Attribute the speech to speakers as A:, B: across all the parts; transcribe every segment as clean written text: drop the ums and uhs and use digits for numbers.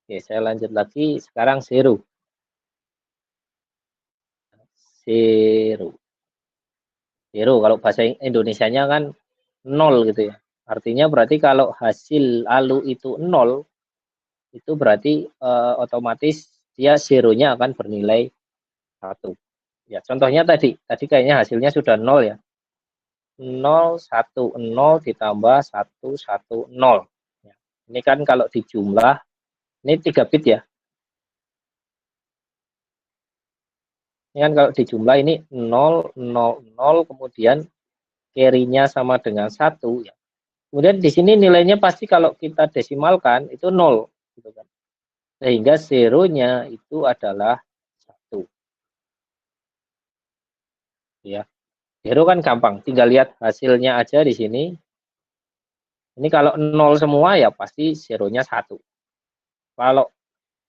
A: Oke, saya lanjut lagi. Sekarang zero. Zero. Zero, kalau bahasa Indonesianya kan nol gitu ya. Artinya berarti kalau hasil ALU itu nol, itu berarti otomatis dia zeronya akan bernilai 1. Ya, contohnya tadi kayaknya hasilnya sudah nol ya. 0, 1, 0 ditambah 1, 1, 0. Ya, ini kan kalau dijumlah, ini 3 bit ya. Ini kan kalau dijumlah ini 0, 0, 0, kemudian carry-nya sama dengan 1. Ya. Kemudian di sini nilainya pasti kalau kita desimalkan itu 0. Gitu kan. Sehingga zeronya itu adalah 1. Ya. Zero kan gampang, tinggal lihat hasilnya aja di sini. Ini kalau 0 semua ya pasti zeronya 1.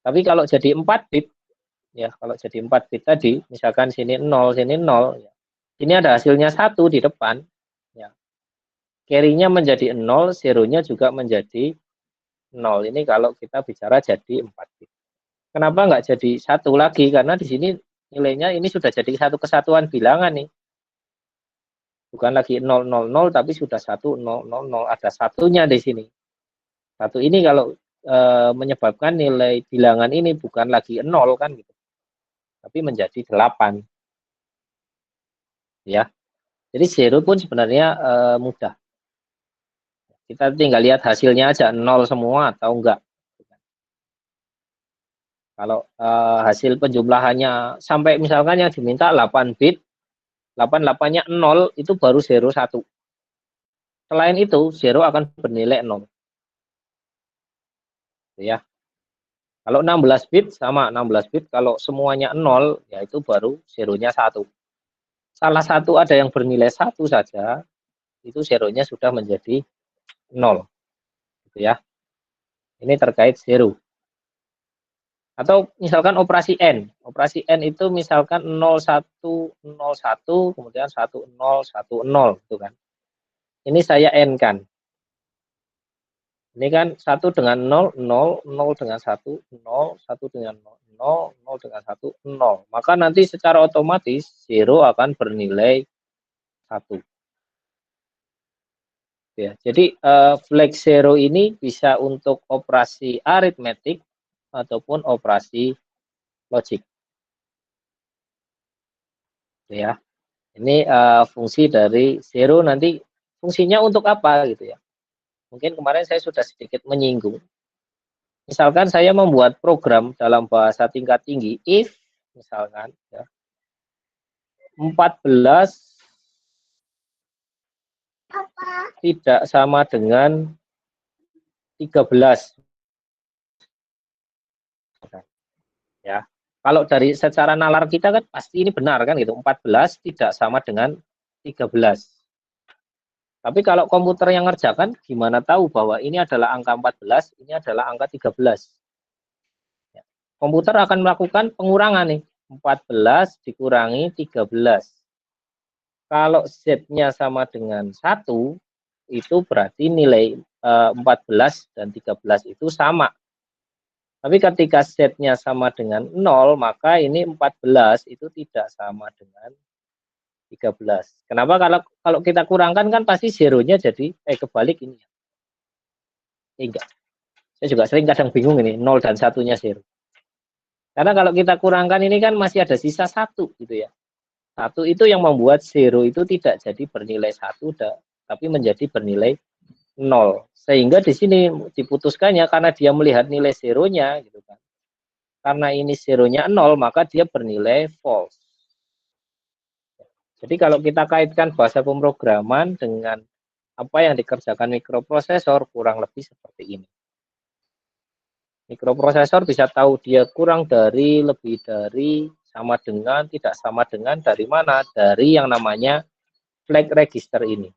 A: Tapi kalau jadi 4 bit, ya kalau jadi 4 bit tadi, misalkan sini 0, sini 0, ya. Ini ada hasilnya 1 di depan. Ya. Carry-nya menjadi 0, zeronya juga menjadi 0. Ini kalau kita bicara jadi 4 bit. Kenapa nggak jadi 1 lagi? Karena di sini nilainya ini sudah jadi satu kesatuan bilangan nih. Bukan lagi 0, 0, 0, tapi sudah 1, 0, 0, 0. Ada satunya di sini. Satu ini kalau menyebabkan nilai bilangan ini bukan lagi 0 kan gitu. Tapi menjadi 8. Ya. Jadi zero pun sebenarnya mudah. Kita tinggal lihat hasilnya aja 0 semua atau enggak. Kalau hasil penjumlahannya sampai misalkan yang diminta 8 bit, 8-8-nya 0 itu baru 0, 1. Selain itu, 0 akan bernilai 0. Ya. Kalau 16 bit sama 16 bit, kalau semuanya 0, ya itu baru zeronya 1. Salah satu ada yang bernilai 1 saja, itu zeronya sudah menjadi 0. Gitu ya. Ini terkait zero. Atau misalkan operasi N. Operasi N itu misalkan 0101, kemudian 1010, gitu kan. Ini saya N kan. Ini kan 1 dengan 0, 0, 0 dengan 1, 0, 1 dengan 0, 0, 0 dengan 1, 0. Maka nanti secara otomatis 0 akan bernilai 1. Ya, jadi flag zero ini bisa untuk operasi aritmetik ataupun operasi logik. Ya, ini fungsi dari zero nanti fungsinya untuk apa gitu ya. Mungkin kemarin saya sudah sedikit menyinggung. Misalkan saya membuat program dalam bahasa tingkat tinggi, if misalkan ya, 14 tidak sama dengan 13. Ya. Kalau dari secara nalar kita kan pasti ini benar kan gitu. 14 tidak sama dengan 13. Tapi kalau komputer yang ngerjakan gimana tahu bahwa ini adalah angka 14, ini adalah angka 13. Ya. Komputer akan melakukan pengurangan nih. 14 dikurangi 13. Kalau Z-nya sama dengan 1, itu berarti nilai 14 dan 13 itu sama. Tapi ketika Z-nya sama dengan 0, maka ini 14 itu tidak sama dengan 13. Kenapa? Kalau kita kurangkan kan pasti zeronya jadi kebalik ini. Enggak. Saya juga sering kadang bingung ini 0 dan 1-nya 0. Karena kalau kita kurangkan ini kan masih ada sisa 1 gitu ya. 1 itu yang membuat 0 itu tidak jadi bernilai 1 tapi menjadi bernilai 0. Sehingga di sini diputuskannya karena dia melihat nilai 0-nya gitu kan. Karena ini 0-nya 0, maka dia bernilai false. Jadi kalau kita kaitkan bahasa pemrograman dengan apa yang dikerjakan mikroprosesor, kurang lebih seperti ini. Mikroprosesor bisa tahu dia kurang dari, lebih dari, sama dengan, tidak sama dengan, dari mana? Dari yang namanya flag register ini.